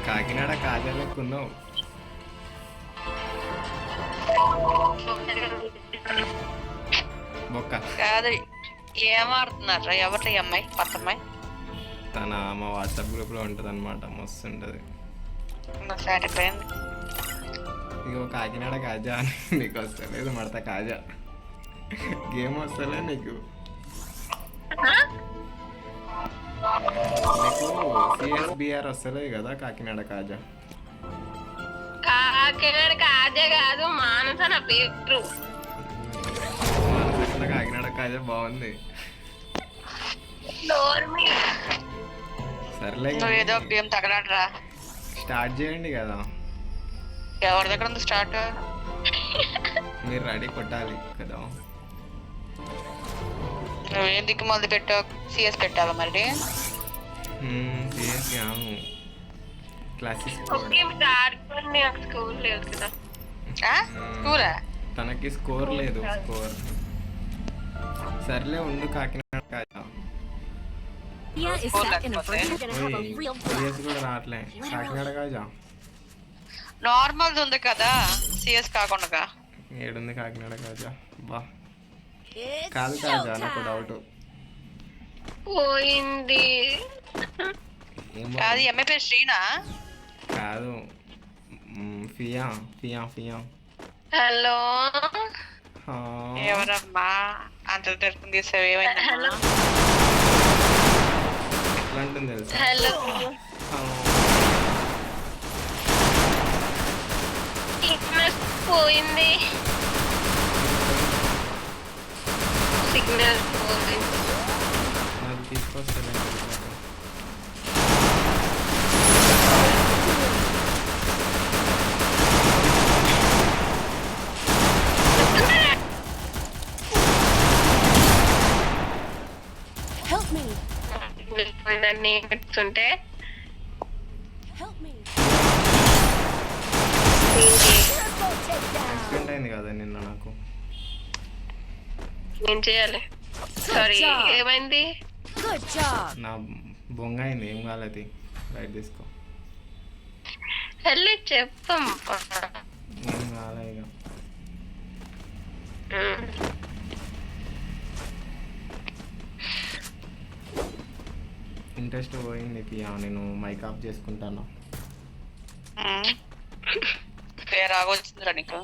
కాకినాడ కాజాలెక్కున్నావు. బొక్క కాదు ఏమాడుతున్నారా ఎవరి అమ్మాయి కొత్త అమ్మాయి తన మా వాట్సాప్ గ్రూప్లో ఉంటుంది అనమాట. మస్తు ఉంటుంది. సరిపోయింది. ఇగో కాకినాడ కాజా అని నీకు వస్తలేదు. మడత కాజా గేమ్ వస్తలే నీకు. నీకు సిఎస్బిఆర్ వస్తలేదు కదా కాకినాడ కాజా. కాకినాడ కాజా కాదు మానస నా పేరు. కాకినాడ కాజా బాగుంది. సర్లే ఏదో గేమ్ తగలడరా. స్టార్ట్ చేయండి కదా. ఎవరి దగ్గర ఉంది స్టార్ట్? మీరు రెడీ కొట్టాలి కదా. నువ్వేం దిక్కు మొదలు పెట్టావు? సిఎస్ పెట్టావా మరి? సిఎస్ కాము క్లాసెస్. స్కూల్ లేదు కదా. స్కూలా? తనకి స్కోర్ లేదు. స్కోర్ సర్లే ఉండు. కాకినాడ కాజా కూడా రావట్లే. కాకినాడ కాజా నార్మల్ ఉంది కదా సిఎస్ కాకుండా. ఏడుంది కాకినాడ కాజా? బా కాదు కాజా. నాకు డౌట్ పోయింది. కాదు ఎంఏ పేరు శ్రీనా? కాదు ఫియా ఫియా ఫియా. హలో ఎవరమ్మా అంత తెరుకుని తీసావు? ఏమైంది? ఎట్లా ఉంటుంది తెలుసా? హలో పోయింది. సిగ్నల్ పోయింది. నాకు తీసుకొస్తాను. దాన్ని పెట్టుకుంటే యాక్సిడెంట్ అయింది కదా నిన్న నాకు. ఏం చేయాలి? సారీ ఏమైంది? నా బొంగ అయింది. ఏం కాలేదు. రైట్ తీసుకో. వెళ్ళి చెప్పం. ఏం కాలే ఇక. ఇంట్రెస్ట్ పోయింది పియా. నేను మైక్ ఆఫ్ చేసుకుంటాను. పేరు రాగొచ్చిందిరా నీకు?